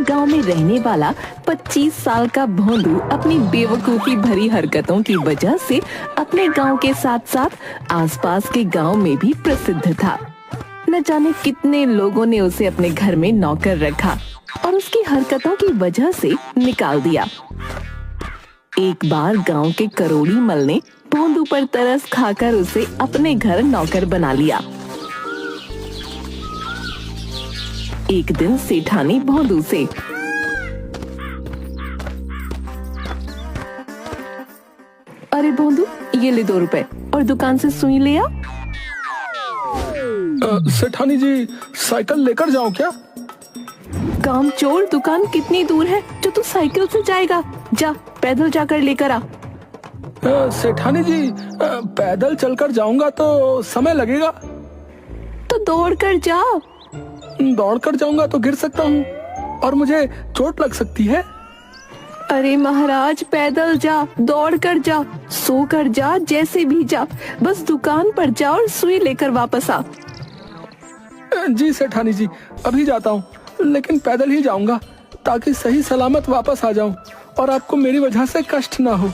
गांव में रहने वाला 25 साल का भोंदू अपनी बेवकूफी भरी हरकतों की वजह से अपने गांव के साथ साथ आसपास के गांव में भी प्रसिद्ध था। न जाने कितने लोगों ने उसे अपने घर में नौकर रखा और उसकी हरकतों की वजह से निकाल दिया। एक बार गांव के करोड़ी मल ने भोंदू पर तरस खाकर उसे अपने घर नौकर बना लिया। एक दिन सेठानी भोंदू से, अरे भोंदू, ये ले 2 रुपए और दुकान से सुई ले आ। सेठानी जी, साइकिल लेकर जाऊं क्या? कामचोर, दुकान कितनी दूर है जो तू साइकिल से जाएगा? जा, पैदल जाकर लेकर आ। सेठानी जी, पैदल चलकर जाऊंगा तो समय लगेगा। तो दौड़ कर जा। दौड़कर जाऊंगा तो गिर सकता हूँ और मुझे चोट लग सकती है। अरे महाराज, पैदल जा, दौड़ कर जा, सो कर जा, जैसे भी जा, बस दुकान पर जा और सुई लेकर वापस आ। जी सेठानी जी, अभी जाता हूँ, लेकिन पैदल ही जाऊंगा ताकि सही सलामत वापस आ जाऊं और आपको मेरी वजह से कष्ट ना हो।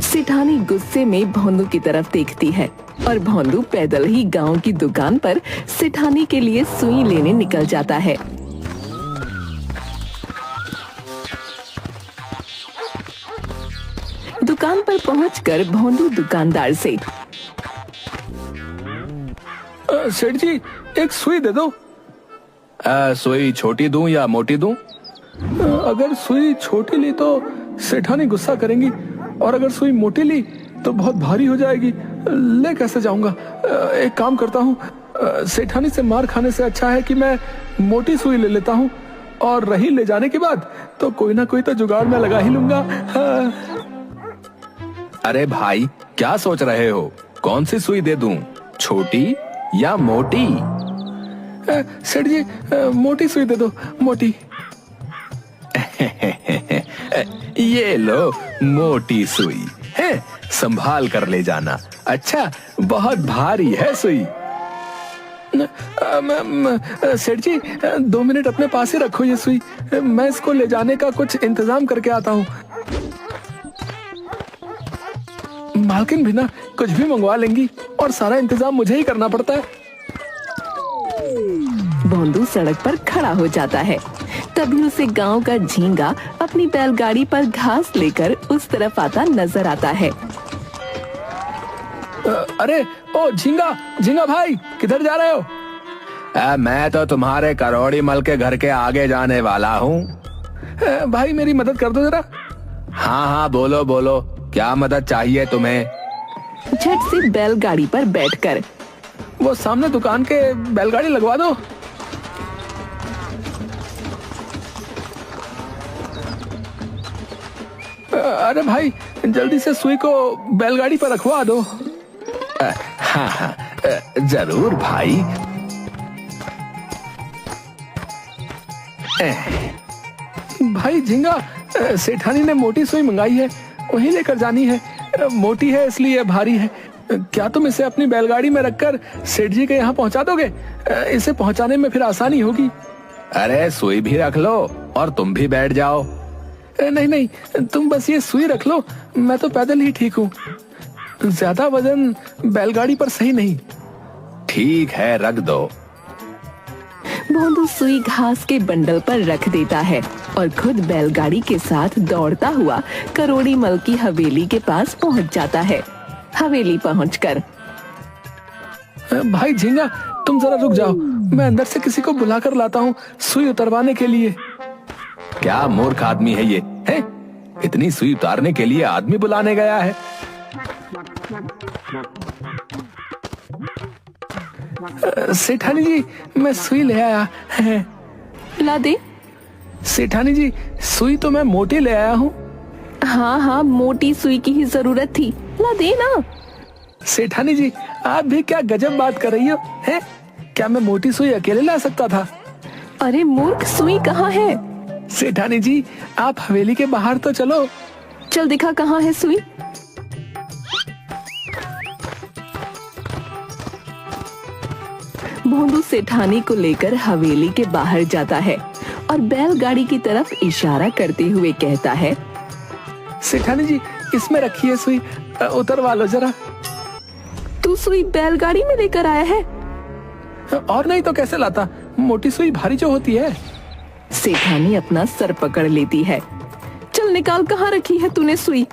सेठानी गुस्से में भोंदू की तरफ देखती है और भोंदू पैदल ही गांव की दुकान पर सेठानी के लिए सुई लेने निकल जाता है। दुकान पर पहुंचकर भोंदू दुकानदार से, सेठ जी, एक सुई दे दो। सुई छोटी दूं या मोटी दूं? अगर सुई छोटी ली तो सेठानी गुस्सा करेंगी और अगर सुई मोटी ली तो बहुत भारी हो जाएगी। ले कैसे जाऊंगा? एक काम करता हूँ, सेठानी से मार खाने से अच्छा है कि मैं मोटी सुई ले लेता हूँ और रही ले जाने के बाद तो कोई ना कोई तो जुगाड़ में लगा ही लूंगा। अरे भाई, क्या सोच रहे हो? कौन सी सुई दे दूं, छोटी या मोटी? सेठ जी, मोटी सुई दे दो, मोटी। ये लो मोटी सुई है, संभाल कर ले जाना। अच्छा, बहुत भारी है सुई। सेठ जी, 2 मिनट अपने पास ही रखो ये सुई, मैं इसको ले जाने का कुछ इंतजाम करके आता हूँ। मालकिन भी ना कुछ भी मंगवा लेंगी और सारा इंतजाम मुझे ही करना पड़ता है। भोंदू सड़क पर खड़ा हो जाता है। तभी उसे गांव का झींगा अपनी बैलगाड़ी पर घास लेकर उस तरफ आता नजर आता है। अरे ओ झींगा, झींगा भाई, किधर जा रहे हो? मैं तो तुम्हारे करोड़ी मल के घर के आगे जाने वाला हूँ। भाई मेरी मदद कर दो जरा। हाँ हाँ, बोलो बोलो, क्या मदद चाहिए तुम्हें? झट से बैलगाड़ी पर बैठकर, वो सामने दुकान के बैलगाड़ी लगवा दो। अरे भाई, जल्दी से सुई को बैलगाड़ी पर रखवा दो। हाँ हाँ, जरूर भाई। भाई झींगा, सेठानी ने मोटी सुई मंगाई है, वही लेकर जानी है। मोटी है इसलिए भारी है। क्या तुम इसे अपनी बैलगाड़ी में रखकर सेठ जी के यहाँ पहुँचा दोगे? इसे पहुँचाने में फिर आसानी होगी। अरे सुई भी रख लो और तुम भी बैठ जाओ। नहीं नहीं, तुम बस ये सुई रख लो, मैं तो पैदल ही ठीक हूँ। ज्यादा वजन बैलगाड़ी पर सही नहीं। ठीक है, रख दो। भोंदू सुई घास के बंडल पर रख देता है और खुद बैलगाड़ी के साथ दौड़ता हुआ करोड़ी मल की हवेली के पास पहुंच जाता है। हवेली पहुंचकर, भाई झींगा, तुम जरा रुक जाओ, मैं अंदर से किसी को बुलाकर लाता हूँ सुई उतरवाने के लिए। क्या मूर्ख आदमी है ये, है? इतनी सुई उतारने के लिए आदमी बुलाने गया है? सेठानी जी, मैं सुई ले आया। ला दे। सेठानी जी, सुई तो मैं मोटी ले आया हूँ। हाँ हाँ, मोटी सुई की ही जरूरत थी, ला दे ना। सेठानी जी, आप भी क्या गजब बात कर रही हो, हैं? क्या मैं मोटी सुई अकेले ला सकता था? अरे मूर्ख, सुई कहाँ है? सेठानी जी, आप हवेली के बाहर तो चलो। चल दिखा, कहाँ है सुई? भोंदू सेठानी को लेकर हवेली के बाहर जाता है और बैलगाड़ी की तरफ इशारा करते हुए कहता है, सेठानी जी, इसमें रखिए सुई, उतरवा लो जरा। तू सुई बैलगाड़ी में लेकर आया है? और नहीं तो कैसे लाता, मोटी सुई भारी जो होती है। सेठानी अपना सर पकड़ लेती है। चल निकाल, कहाँ रखी है तूने सुई?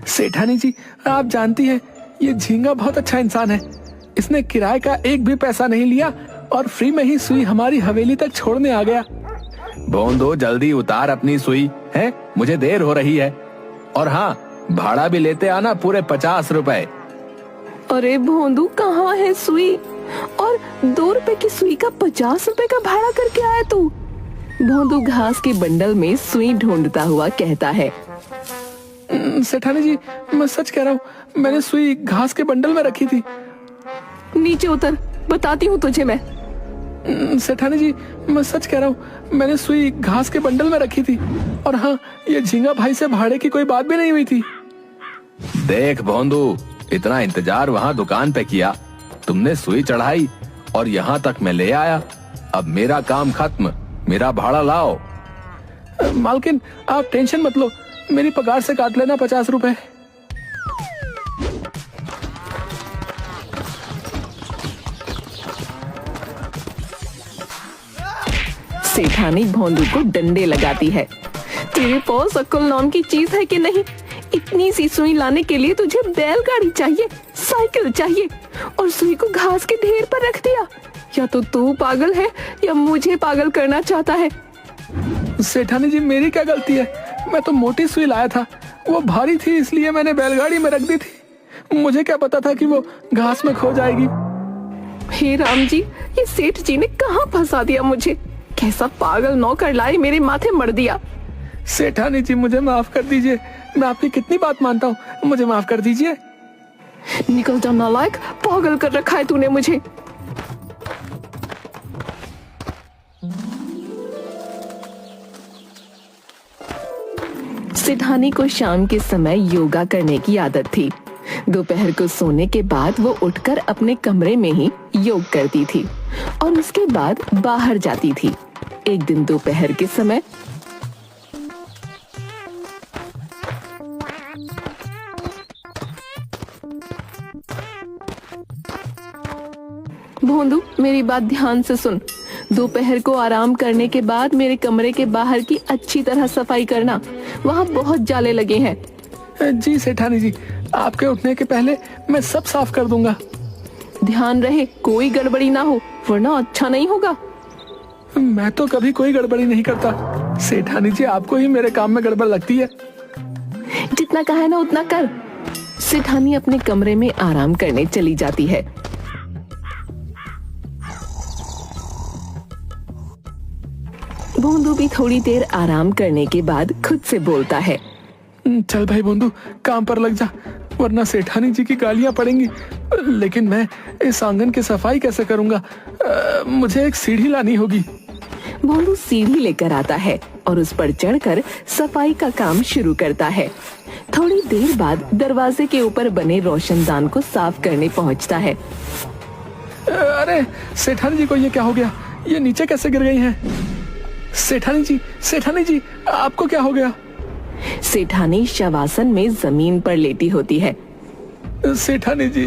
सेठानी जी, आप जानती हैं ये झींगा बहुत अच्छा इंसान है। इसने किराए का एक भी पैसा नहीं लिया और फ्री में ही सुई हमारी हवेली तक छोड़ने आ गया। भोंदू, जल्दी उतार अपनी सुई, है मुझे देर हो रही है। और हाँ, भाड़ा भी लेते आना, पूरे 50 रुपए। अरे भोंदू, कहाँ है सुई? और 2 रुपए की सुई का 50 रुपए का भाड़ा करके आया तू? भोंदू घास के बंडल में सुई ढूंढता हुआ कहता है, सेठानी जी, मैं सच कह रहा हूँ, मैंने सुई घास के बंडल में रखी थी। नीचे उतर, बताती हूँ तुझे मैं। सेठानी जी, मैं सच कह रहा हूँ, मैंने सुई घास के बंडल में रखी थी। और हाँ, ये झींगा भाई से भाड़े की कोई बात भी नहीं हुई थी। देख भोंदू, इतना इंतजार वहाँ दुकान पे किया, तुमने सुई चढ़ाई और यहाँ तक मैं ले आया। अब मेरा काम खत्म, मेरा भाड़ा लाओ। मालकिन, आप टेंशन मत लो, मेरी पगार से काट लेना 50 रुपए। सेठानी भोंदू को डंडे लगाती है। तेरे पास अक्ल नाम की चीज है कि नहीं? इतनी सी सुई लाने के लिए तुझे बैलगाड़ी चाहिए, साइकिल चाहिए, और सुई को घास के ढेर पर रख दिया। या तो तू पागल है या मुझे पागल करना चाहता है। सेठानी जी, मेरी क्या गलती है? मैं तो मोटी सुई लाया था, वो भारी थी इसलिए मैंने बैलगाड़ी में रख दी थी। मुझे क्या पता था कि वो घास में खो जाएगी। हे राम जी, ये सेठ जी ने कहाँ फंसा दिया मुझे? कैसा पागल नौकर लाई मेरे माथे मर दिया। सेठानी जी, मुझे माफ कर दीजिए, मैं आपकी कितनी बात मानता हूँ, मुझे माफ कर दीजिए। निकल जा नालायक, पागल कर रखा है तूने मुझे। सेठानी को शाम के समय योगा करने की आदत थी। दोपहर को सोने के बाद वो उठकर अपने कमरे में ही योग करती थी और उसके बाद बाहर जाती थी। एक दिन दोपहर के समय भोंदू, मेरी बात ध्यान से सुन। दोपहर को आराम करने के बाद मेरे कमरे के बाहर की अच्छी तरह सफाई करना, वहाँ बहुत जाले लगे हैं। जी सेठानी जी, आपके उठने के पहले मैं सब साफ कर दूंगा। ध्यान रहे कोई गड़बड़ी ना हो, वरना अच्छा नहीं होगा। मैं तो कभी कोई गड़बड़ी नहीं करता। सेठानी जी, आपको ही मेरे काम में गड़बड़ लगती है। जितना कहा है ना उतना कर। सेठानी अपने कमरे में आराम करने चली जाती है। भोंदू भी थोड़ी देर आराम करने के बाद खुद से बोलता है, चल भाई भोंदू, काम पर लग जा, वरना सेठानी जी की गालियां पड़ेंगी। लेकिन मैं इस आंगन की सफाई कैसे करूंगा? मुझे एक सीढ़ी लानी होगी। भोंदू सीढ़ी लेकर आता है और उस पर चढ़कर सफाई का काम शुरू करता है। थोड़ी देर बाद दरवाजे के ऊपर बने रोशनदान को साफ करने पहुंचता है। अरे सेठानी जी को ये क्या हो गया? ये नीचे कैसे गिर गई हैं? सेठानी जी, आपको क्या हो गया? सेठानी शवासन में जमीन पर लेटी होती है। सेठानी जी,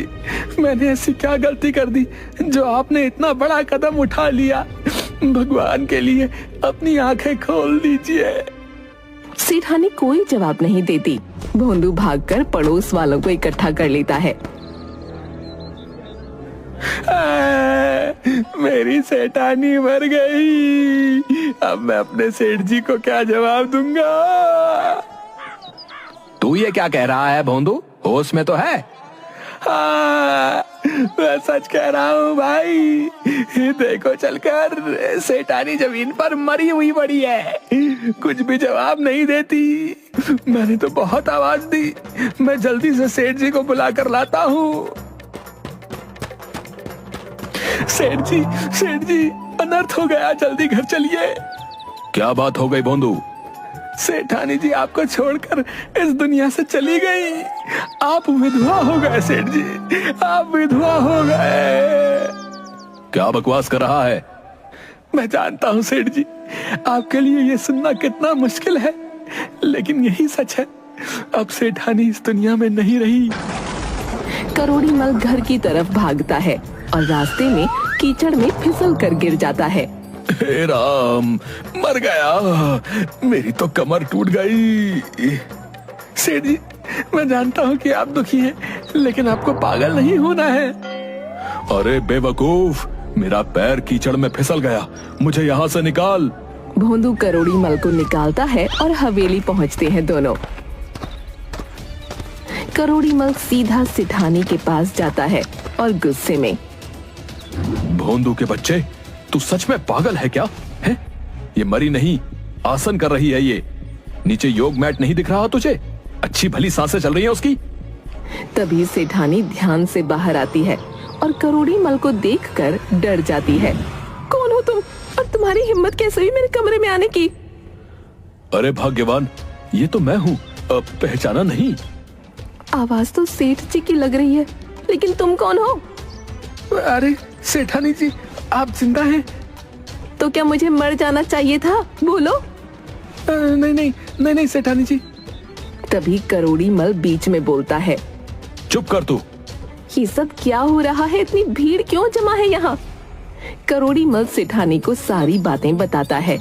मैंने ऐसी क्या गलती कर दी जो आपने इतना बड़ा कदम उठा लिया? भगवान के लिए अपनी आंखें खोल दीजिए। सेठानी कोई जवाब नहीं देती। भोंदू भागकर पड़ोस वालों को इकट्ठा कर लेता है। मेरी सेठानी मर गई, अब मैं अपने सेठ जी को क्या जवाब दूंगा? तू ये क्या कह रहा है भोंदू? होश में तो है? हाँ, मैं सच कह रहा हूँ भाई। देखो चलकर, सेठानी जमीन पर मरी हुई पड़ी है, कुछ भी जवाब नहीं देती। मैंने तो बहुत आवाज दी, मैं जल्दी से सेठ जी को बुला कर लाता हूँ। सेठ जी, अनर्थ हो गया, जल्दी घर चलिए। क्या बात हो गई भोंदू? सेठानी जी आपको छोड़कर इस दुनिया से चली गई। आप विधवा हो गए सेठ जी, आप विधवा हो गए। क्या बकवास कर रहा है? मैं जानता हूँ सेठ जी, आपके लिए ये सुनना कितना मुश्किल है, लेकिन यही सच है। अब सेठानी इस दुनिया में नहीं रही। करोड़ी मल घर की तरफ भागता है और रास्ते में कीचड़ में फिसल कर गिर जाता है। हे राम, मर गया, मेरी तो कमर टूट गई। सेठ जी, मैं जानता हूँ कि आप दुखी हैं, लेकिन आपको पागल नहीं होना है। अरे बेवकूफ, मेरा पैर कीचड़ में फिसल गया, मुझे यहाँ से निकाल। भोंदू करोड़ी मल को निकालता है और हवेली पहुँचते हैं दोनों। करोड़ी मल सीधा सेठानी के पास जाता है और गुस्से में, भोंदू के बच्चे, तू सच में पागल है क्या? है? ये मरी नहीं, आसन कर रही है। ये नीचे योग मैट नहीं दिख रहा तुझे? अच्छी भली सांसें चल रही हैं उसकी। तभी सेठानी ध्यान से बाहर आती है और करोड़ी मल को देखकर डर जाती है। कौन हो तुम और तुम्हारी हिम्मत कैसे हुई मेरे कमरे में आने की? अरे भाग्यवान, ये तो मैं हूँ, पहचाना नहीं? आवाज तो सेठ जी की लग रही है, लेकिन तुम कौन हो? अरे सेठानी जी, आप जिंदा हैं? तो क्या मुझे मर जाना चाहिए था? बोलो। नहीं नहीं नहीं नहीं सेठानी जी। तभी करोड़ी मल बीच में बोलता है, चुप कर तू। ये सब क्या हो रहा है? इतनी भीड़ क्यों जमा है यहाँ? करोड़ी मल सेठानी को सारी बातें बताता है।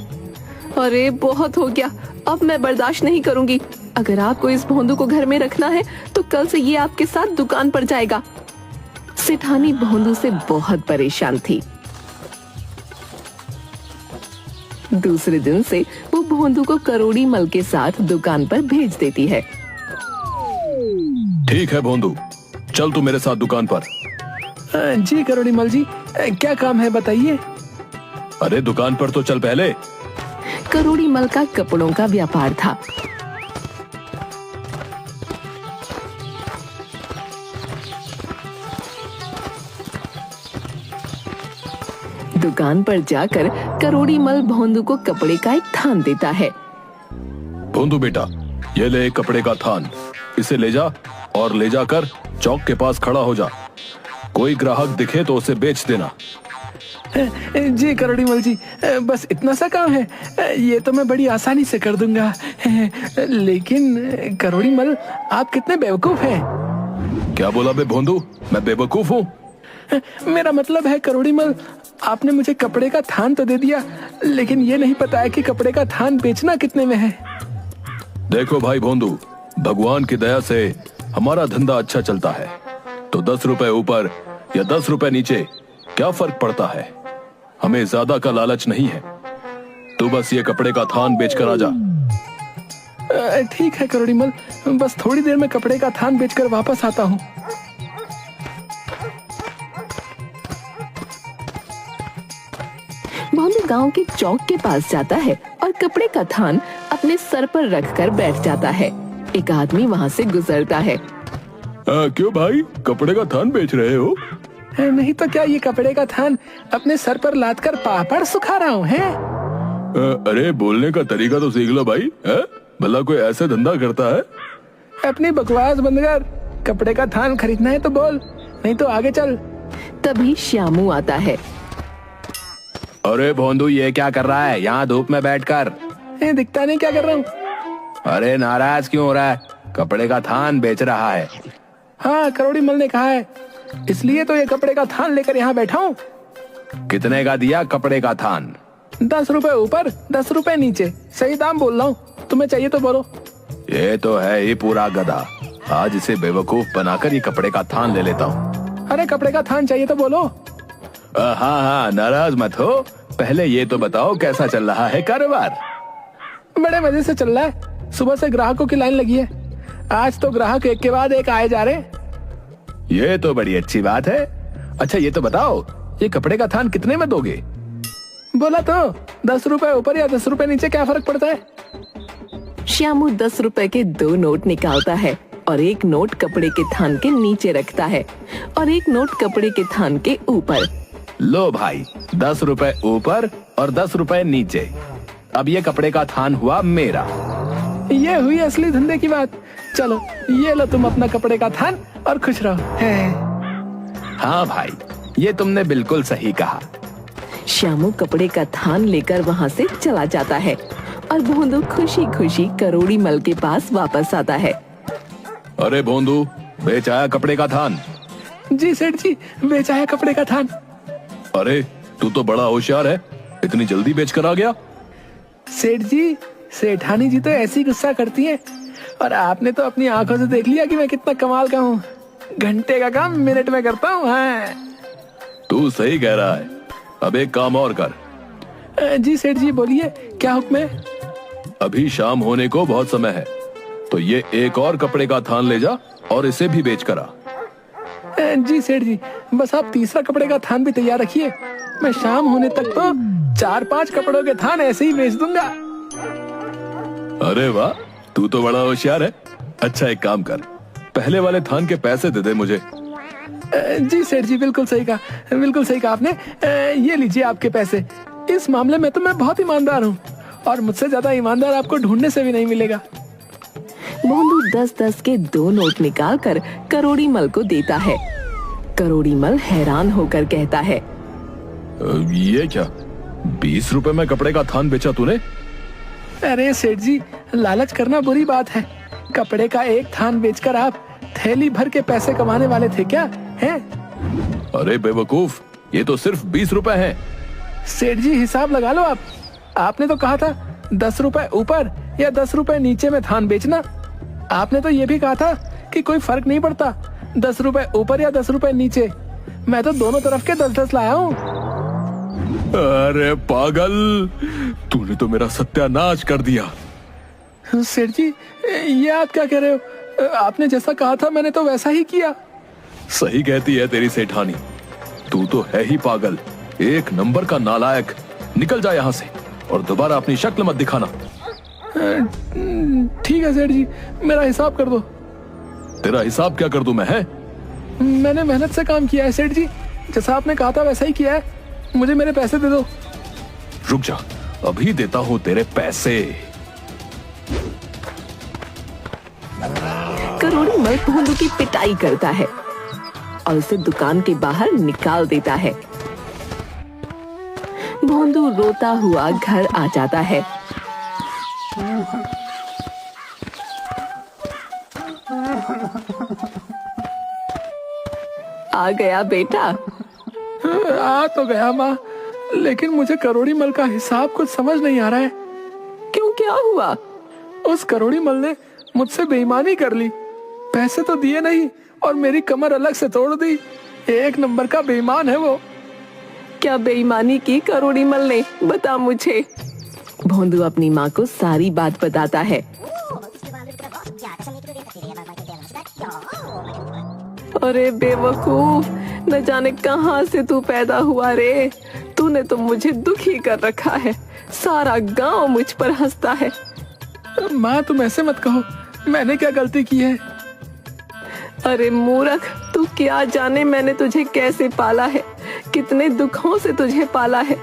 अरे बहुत हो गया, अब मैं बर्दाश्त नहीं करूंगी। अगर आपको इस भोंदू को घर में रखना है तो कल से ये आपके साथ दुकान पर जाएगा। सेठानी भोंदू से बहुत परेशान थी। दूसरे दिन से वो भोंदू को करोड़ी मल के साथ दुकान पर भेज देती है। ठीक है भोंदू, चल तू मेरे साथ दुकान पर। जी करोड़ी मल जी, क्या काम है बताइए। अरे दुकान पर तो चल पहले। करोड़ी मल का कपड़ों का व्यापार था। दुकान पर जाकर करोड़ी मल भोंदू को कपड़े का एक थान देता है। भोंदू बेटा, ये ले एक कपड़े का थान, इसे ले जा और ले जाकर चौक के पास खड़ा हो जा। कोई ग्राहक दिखे तो उसे बेच देना। जी करोड़ी मल जी, बस इतना सा काम है, ये तो मैं बड़ी आसानी से कर दूंगा। लेकिन करोड़ी मल, आप कितने बेवकूफ हैं। क्या बोला बे भोंदू, मैं बेवकूफ हूँ? मेरा मतलब है करोड़ी मल, आपने मुझे कपड़े का थान तो दे दिया, लेकिन ये नहीं पता है कि कपड़े का थान बेचना कितने में है। देखो भाई भोंदू, भगवान की दया से हमारा धंधा अच्छा चलता है, तो 10 रुपए ऊपर या 10 रुपए नीचे क्या फर्क पड़ता है? हमें ज्यादा का लालच नहीं है। तू बस ये कपड़े का थान बेच कर आ जा। ठीक है करोड़ी मल, बस थोड़ी देर में कपड़े का थान बेचकर वापस आता हूँ। भोंदू गांव के चौक के पास जाता है और कपड़े का थान अपने सर पर रखकर बैठ जाता है। एक आदमी वहाँ से गुजरता है। क्यों भाई, कपड़े का थान बेच रहे हो? नहीं तो क्या, ये कपड़े का थान अपने सर पर लाद कर पापड़ सुखा रहा हूँ। है अरे बोलने का तरीका तो सीख लो भाई, भला कोई ऐसे धंधा करता है? अपनी बकवास बंद कर, कपड़े का थान खरीदना है तो बोल, नहीं तो आगे चल। तभी श्यामू आता है। अरे भोंदू, ये क्या कर रहा है यहाँ धूप में बैठकर? दिखता नहीं क्या कर रहा हूँ। अरे नाराज क्यों हो रहा है? कपड़े का थान बेच रहा है। हाँ, करोड़ी मल ने कहा है, इसलिए तो ये कपड़े का थान लेकर यहाँ बैठा हूँ। कितने का दिया कपड़े का थान? 10 रुपए ऊपर 10 रुपए नीचे, सही दाम बोल रहा हूँ। तुम्हें चाहिए तो बोलो। ये तो है ही पूरा गधा, आज इसे बेवकूफ बनाकर ये कपड़े का थान ले लेता हूँ। अरे कपड़े का थान चाहिए तो बोलो। हाँ हाँ, नाराज मत हो, पहले ये तो बताओ कैसा चल रहा है कारोबार? बड़े मजे से चल रहा है, सुबह से ग्राहकों की लाइन लगी है। आज तो ग्राहक एक के बाद एक आए जा रहे। ये तो बड़ी अच्छी बात है। अच्छा ये तो बताओ, ये कपड़े का थान कितने में दोगे? बोला तो 10 रुपए ऊपर या 10 रुपए नीचे, क्या फर्क पड़ता है? श्यामू 10 रुपए के 2 नोट निकालता है और एक नोट कपड़े के थान के नीचे रखता है और एक नोट कपड़े के थान के ऊपर। लो भाई, 10 रुपए ऊपर और 10 रुपए नीचे। अब ये कपड़े का थान हुआ मेरा। ये हुई असली धंधे की बात। चलो ये लो तुम अपना कपड़े का थान और खुश रहो। हाँ भाई, ये तुमने बिल्कुल सही कहा। श्यामू कपड़े का थान लेकर वहाँ से चला जाता है और भोंदू खुशी खुशी करोड़ी मल के पास वापस आता है। अरे भोंदू, बेच आया कपड़े का थान? जी सेठ जी, बेच आया कपड़े का थान। अरे तू तो बड़ा होशियार है, इतनी जल्दी बेच कर आ गया। सेठ जी, सेठानी जी तो ऐसी गुस्सा करती हैं, और आपने तो अपनी आंखों से देख लिया कि मैं कितना कमाल का हूँ। घंटे का काम मिनट में करता हूँ। हाँ। तू सही कह रहा है। अब एक काम और कर। जी सेठ जी, बोलिए, क्या हुक्म है? अभी शाम होने को बहुत समय है, तो ये एक और कपड़े का थान ले जा और इसे भी बेच कर आ। जी सेठ जी, बस आप तीसरा कपड़े का थान भी तैयार रखिए। मैं शाम होने तक तो 4-5 कपड़ों के थान ऐसे ही बेच दूंगा। अरे वाह, तू तो बड़ा होशियार है। अच्छा एक काम कर, पहले वाले थान के पैसे दे दे मुझे। जी सेठ जी, बिल्कुल सही कहा आपने। ये लीजिए आपके पैसे। इस मामले में तो मैं बहुत ईमानदार हूँ, और मुझसे ज्यादा ईमानदार आपको ढूंढने से भी नहीं मिलेगा। भोंदू 10-10 के 2 नोट निकाल कर करोड़ी मल को देता है। करोड़ी मल हैरान होकर कहता है, ये क्या, 20 रुपए में कपड़े का थान बेचा तूने? अरे सेठ जी, लालच करना बुरी बात है। कपड़े का एक थान बेचकर आप थैली भर के पैसे कमाने वाले थे क्या? हैं? अरे बेवकूफ, ये तो सिर्फ 20 रुपए हैं। सेठ जी, हिसाब लगा लो आप। आपने तो कहा था 10 रुपए ऊपर या 10 रुपए नीचे में थान बेचना। आपने तो ये भी कहा था कि कोई फर्क नहीं पड़ता 10 रुपए ऊपर या 10 रुपए नीचे। मैं तो दोनों तरफ के 10-10 लाया हूँ। अरे पागल, तूने तो मेरा सत्यानाश कर दिया। सेठ जी, ये आप क्या कह रहे हो? आपने जैसा कहा था मैंने तो वैसा ही किया। सही कहती है तेरी सेठानी। तू तो है ही पागल, एक नंबर का नालायक। निकल जा यहाँ से और दोबारा अपनी शक्ल मत दिखाना। ठीक है सेठ जी, मेरा हिसाब कर दो। तेरा हिसाब क्या कर दूं मैं? है, मैंने मेहनत से काम किया है सेठ जी, जैसा आपने कहा था वैसा ही किया है। मुझे मेरे पैसे दे दो। रुक जा, अभी देता हूं तेरे पैसे। करोड़ी मल भोंदू की पिटाई करता है और उसे दुकान के बाहर निकाल देता है। भोंदू रोता हुआ घर आ जाता है। आ गया बेटा? आ तो गया माँ, लेकिन मुझे करोड़ी मल का हिसाब कुछ समझ नहीं आ रहा है। क्यों, क्या हुआ? उस करोड़ी मल ने मुझसे बेईमानी कर ली। पैसे तो दिए नहीं और मेरी कमर अलग से तोड़ दी। एक नंबर का बेईमान है वो। क्या बेईमानी की करोड़ी मल ने? बता मुझे। भोंदू अपनी माँ को सारी बात बताता है। अरे बेवकूफ, न जाने कहाँ से तू पैदा हुआ रे। तूने तो मुझे दुखी कर रखा है। सारा गांव मुझ पर हंसता है। माँ, तुम ऐसे मत कहो, मैंने क्या गलती की है? अरे मूर्ख, तू क्या जाने मैंने तुझे कैसे पाला है, कितने दुखों से तुझे पाला है।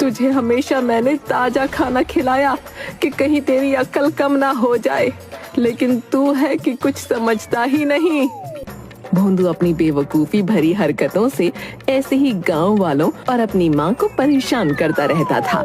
तुझे हमेशा मैंने ताजा खाना खिलाया कि कहीं तेरी अक्ल कम ना हो जाए, लेकिन तू है कि कुछ समझता ही नहीं। भोंदू अपनी बेवकूफी भरी हरकतों से ऐसे ही गांव वालों और अपनी माँ को परेशान करता रहता था।